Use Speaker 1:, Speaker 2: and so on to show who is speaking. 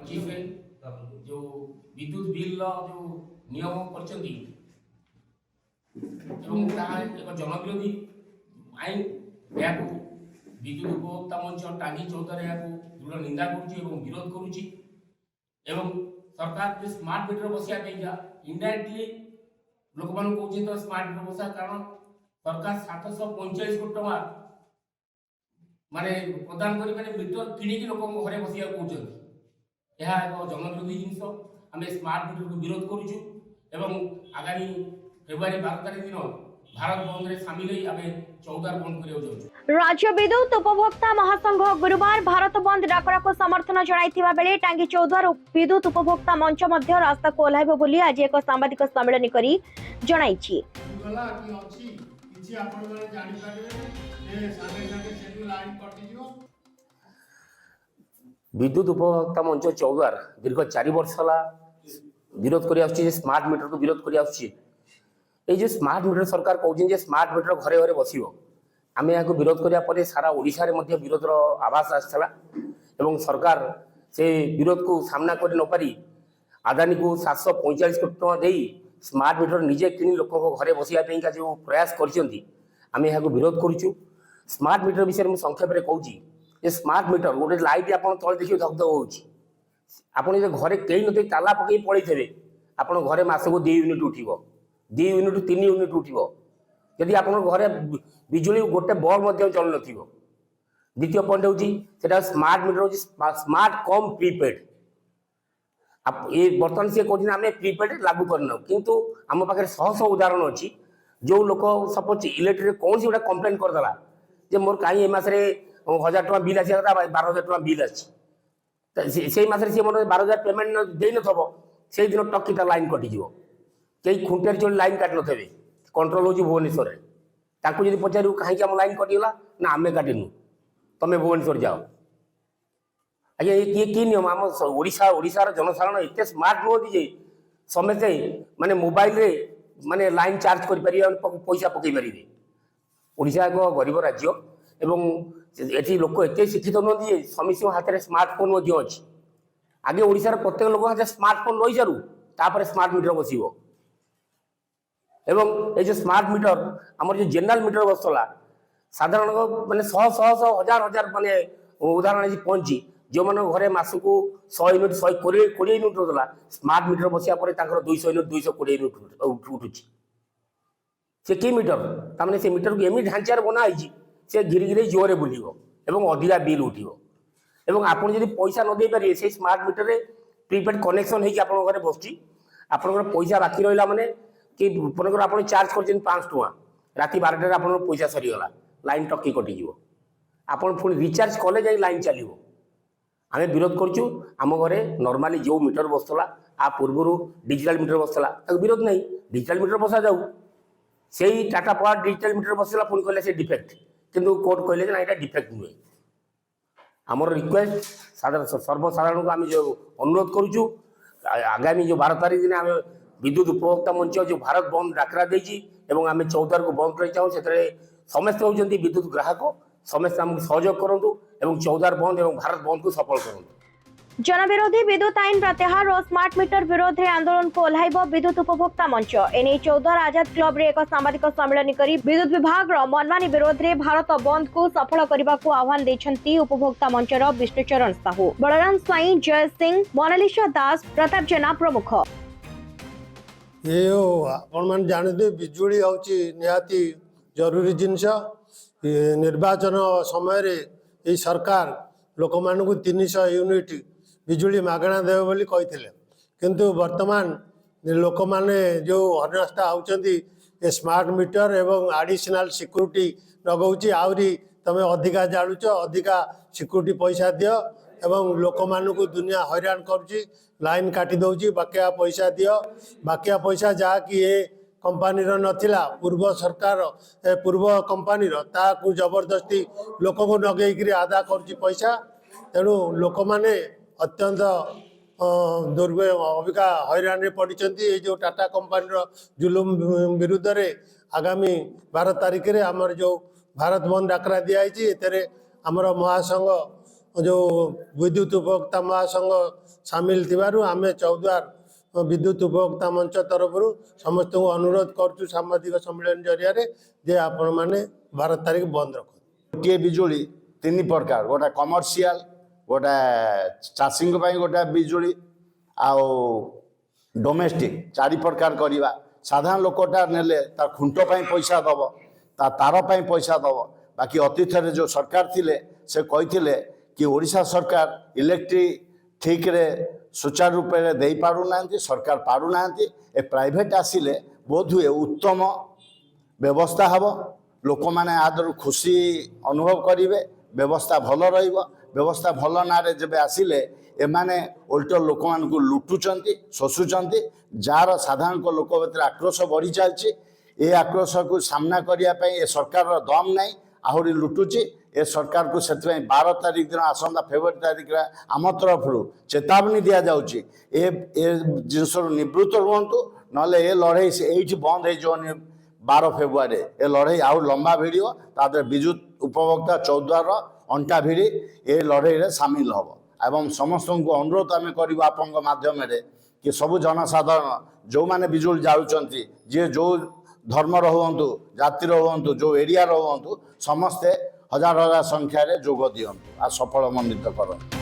Speaker 1: से जो विद्युत बिल जो नियम कर एक जनविरोधी आईन या विद्युत उपभोक्ता मंच टांगी चौधरी दृढ़ निंदा करोध करुच्ची सरकार जो स्मार्ट मीटर बसिया इनडायरेक्टली लोक मान कहते तो स्मार्ट मीटर बसा कारण सरकार 745 कोटी टका माने प्रदान करी माने मीटर किणी लोक घरे बसिया कहते यह एक जनविरोधी जिनस आम स्मार्ट मीटर को विरोध करुचु एवं आगामी फेब्रुआरी 12 तारीख दिन भारत बंद रे शामिल होई आमे 14 बंद करियो जाउछु।
Speaker 2: राज्य विद्युत उपभोक्ता महासंघ गुरुवार भारत बंद डाकरा को समर्थन जणाइथिबा बेले टांगी चौधर विद्युत उपभोक्ता मंच मध्य रास्ता को ओह्लाइबो बोली आज एक सांबादिक सम्मेलन करी जणाइछि।
Speaker 3: गला कि अछि किछि आपण माने जानि पारे जे सागे सागे सेटु लाइन कटि जिवो।
Speaker 1: विद्युत उपभोक्ता मंच चौद्वार दीर्घ 4 वर्ष विरोध कर स्मार्ट मीटर को विरोध कर स्मार्ट मीटर सरकार कहते स्मार्ट मीटर घरे घरे बस आम यहाँ विरोध कराया सारा ओडिशा रे मध्य विरोध आभास आसाला एवं सरकार से विरोध को सामना कर न पारी आदानी को 745 कोटी टका दे स्मार्ट मीटर निजे किणी लोक घरे बसिया जो प्रयास करमे यहाँ विरोध करुचु। स्मार्ट मीटर विषय में संक्षेप में कहूँ स्मार्ट मीटर गोटे लाइट आप तले देखिए धक होने घरे कई न ताला पकई पड़े थे आप घरे मसक 2 यूनिट उठो 2 यूनिट 3 यूनिट उठो जदि आप घरे बिजुली गोटे बल्ब चल न। द्वितीय पॉइंट होता स्मार्ट मीटर हूँ स्मार्ट कम प्रीपेड ये बर्तमान सी कहते आम प्रीपेड लागू करना किंतु आम पाखे शह शह उदाहरण अच्छी जो लोक सपोज इलेक्ट्रिक कौन गोटे कंप्लेन करदेला जे मोर कहीं मसरे 1000 टका बिल आसा 12,000 टका बिल आसी मसरे सी मोर 12,000 पेमेंट दे नथबो से दिन टकी लाइन कटिज कई खुंटे चोरी लाइन काट थे कंट्रोल हो भुवनेश्वर जब पचारू कहीं आम लाइन कटिगला ना आम काटिनु तुम भुवनेश्वर जाओ आज्ञा ये कि नियम आम ओडिशार जनसाधारण एत स्मार्ट नुहति जे समस्ते माने मोबाइल रे माने लाइन चार्ज कर पैसा पकई पारे। ओडिशा एक गरीब राज्य एवं एटी लोक एत शिक्षित नुहति समस्त हाथ में स्मार्टफोन अच्छी आगे ओडिशार प्रत्येक लोक हाथ स्मार्टफोन रही सारू तापर स्मार्ट मीटर बसो एवं ये जो स्मार्ट मीटर आम जो जेनराल मीटर बसला साधारण माने शह शह शह हजार हजार माने उदाहरण पहुंची जो मान घरे मसक 100 यूनिट 120 यूनिट होता स्मार्ट मीटर बसिया 200 यूनिट 220 यूनिट उठुची से कि मीटर तमें से मीटर को एमि ढांचार बनाई से घिरी घिरी जोरे बुलियो एवं अधिका बिल उठियो एवं आपन जदि पैसा न दे पारे से स्मार्ट मीटर रे प्रीपेड कनेक्शन होई आपन घरे बसची आपन पैसा बाकी रहिला माने कि पुनकर आपन चार्ज करछन 5 टका राति 12 रे आपन पैसा सरी गला लाइन टकी कटि जिवो आपन पुनी रिचार्ज कले जाई लाइन चलिवो। आम विरोध करुँ आम घरे नॉर्मली जो मीटर बसला आ पूर्व डिजिटल मीटर बसला विरोध नहीं डिजिटल मीटर बसा जाऊ से टाटा पावर डिजिटल मीटर बसला पुणी कहले से डिफेक्ट किंतु कोर्ट कहले ना यहाँ डिफेक्ट नुहे आमर रिक्वेस्ट सर्वसाधारण को आम जो अनुरोध करुँ आगामी जो 12 तारीख दिन आम विद्युत उपभोक्ता मंच जो भारत बंद डाकरा देती आम 14 को बंद कर चाहूँ से समस्ते होती विद्युत ग्राहक समस्ते आमको सहयोग करूँ 14 बंद और भारत बंद को सफल करूँ।
Speaker 2: जनविरोधी विद्युत आईन प्रत्याहार और स्मार्ट मीटर विरोध रे आंदोलन को ओह्लाइब विद्युत उपभोक्ता मंच एने 14 आजाद क्लब रे एक सांबादिक सम्मेलन करी विद्युत विभाग रो मनमानी विरोध रे भारत बंद को सफल करबा को आह्वान देछंती उपभोक्ता मंच रो विष्णुचरण साहू बलराम स्वाई जय सिंह मोनालिसा दास प्रताप जेना प्रमुख।
Speaker 3: ये आपण मान जानते बिजुली होची निहाती जरूरी जिनस निर्वाचन समय रे ये सरकार लोक मान को 300 यूनिट बिजुली मागणा देव बोली कही किंतु वर्तमान लोक माने जो अनस्था होती स्मार्ट मीटर एवं एडिशनल सिक्योरिटी लगौची आहरी तमें अधिका जानुच अधिका सिक्योरिटी पैसा दियो एवं लोक मान को दुनिया हैरान करुच्ची लाइन काटी दौची बाकिया पैसा दियो बाकिया पैसा जहाँ कि ये कंपानी नथिला पूर्व सरकार पूर्व कंपानी ताकू जबरदस्ती लोक को नगेक आदा करुच्ची पैसा तेणु लोक माने अत्यंत अबिका हैरान पड़ी जो टाटा कंपानी जुलुम विरुद्ध रे आगामी 12 तारीख रे आमर जो भारत बंद डाकरा दिखाई आमर महासंघ ଯେଉଁ ବିଦ୍ୟୁତ ଉପଭୋକ୍ତା ମହାସଂଘ ସାମିଲ ଥିବାରୁ ଆମେ ଚୌଦ୍ୱାର ବିଦ୍ୟୁତ ଉପଭୋକ୍ତା ମଞ୍ଚ ତରଫରୁ ସମସ୍ତଙ୍କୁ ଅନୁରୋଧ କରୁଛୁ ସାମ୍ବାଦିକ ସମ୍ମିଳନୀ ଜରିଆରେ ଯେ ଆପଣମାନେ 12 ତାରିଖ ବନ୍ଦ ରଖନ୍ତୁ।
Speaker 4: ଗୋଟିଏ ବିଜୁଳି ତିନି ପ୍ରକାର, ଗୋଟା କମର୍ସିଆଲ, ଗୋଟା ଚାଷୀଙ୍କ ପାଇଁ ଗୋଟା ବିଜୁଳି ଆଉ ଡୋମେଷ୍ଟିକ୍, 4 ପ୍ରକାର କରିବା। ସାଧାରଣ ଲୋକଟା ନେଲେ ତା ଖୁଣ୍ଟ ପାଇଁ ପଇସା ଦେବ, ତା ତାର ପାଇଁ ପଇସା ଦେବ। ବାକି ଅତୀତରେ ଯେଉଁ ସରକାର ଥିଲେ ସେ କହିଥିଲେ କି ଓଡ଼ିଶା ସରକାର ଇଲେକ୍ଟ୍ରିକ୍ ଠିକ୍ରେ ସୁଚାରୁ ରୂପରେ ଦେଇପାରୁନାହାନ୍ତି, ସରକାର ପାରୁନାହାନ୍ତି। ଏ ପ୍ରାଇଭେଟ୍ ଆସିଲେ ବୋଧହୁଏ ଉତ୍ତମ ବ୍ୟବସ୍ଥା ହେବ, ଲୋକମାନେ ଆଦରୁ ଖୁସି ଅନୁଭବ କରିବେ, ବ୍ୟବସ୍ଥା ଭଲ ରହିବ। ବ୍ୟବସ୍ଥା ଭଲ ନାଁରେ ଯେବେ ଆସିଲେ ଏମାନେ ଓଲଟ ଲୋକମାନଙ୍କୁ ଲୁଟୁଛନ୍ତି, ଶୋଷୁଛନ୍ତି, ଯାହାର ସାଧାରଣ ଲୋକ ଭିତରେ ଆକ୍ରୋଶ ବଢ଼ି ଚାଲିଛି। ଏ ଆକ୍ରୋଶକୁ ସାମ୍ନା କରିବା ପାଇଁ ଏ ସରକାରର ଦମ ନାହିଁ, ଆହୁରି ଲୁଟୁଛି। ଏ ସରକାରକୁ ସେଥିପାଇଁ 12 ତାରିଖ ଦିନ ଆସନ୍ତା ଫେବୃଆରୀ ତାରିଖରେ ଆମ ତରଫରୁ ଚେତାବନୀ ଦିଆଯାଉଛି ଏ ଜିନିଷରୁ ନିବୃତ୍ତ ରୁହନ୍ତୁ, ନହେଲେ ଏ ଲଢ଼େଇ ଏଇଠି ବନ୍ଦ ହେଇଯିବନି। 12 ଫେବୃଆରୀ ଏ ଲଢ଼େଇ ଆଉ ଲମ୍ବା ଭିଡ଼ିବ, ତା ଦେହରେ ବିଦ୍ୟୁତ ଉପଭୋକ୍ତା ଚୌଦ୍ୱାର ଅଣ୍ଟା ଭିଡ଼ି ଏ ଲଢ଼େଇରେ ସାମିଲ ହେବ। ଏବଂ ସମସ୍ତଙ୍କୁ ଅନୁରୋଧ ଆମେ କରିବୁ ଆପଣଙ୍କ ମାଧ୍ୟମରେ କି ସବୁ ଜନସାଧାରଣ ଯେଉଁମାନେ ବିଜୁଳି ଜାଳୁଛନ୍ତି, ଯିଏ ଯେଉଁ ଧର୍ମର ହୁଅନ୍ତୁ, ଜାତିର ହୁଅନ୍ତୁ, ଯେଉଁ ଏରିଆର ହୁଅନ୍ତୁ, ସମସ୍ତେ ହଜାର ହଜାର ସଂଖ୍ୟାରେ ଯୋଗ ଦିଅନ୍ତୁ ଆଉ ସଫଳ ମଣ୍ଡିତ କରନ୍ତୁ।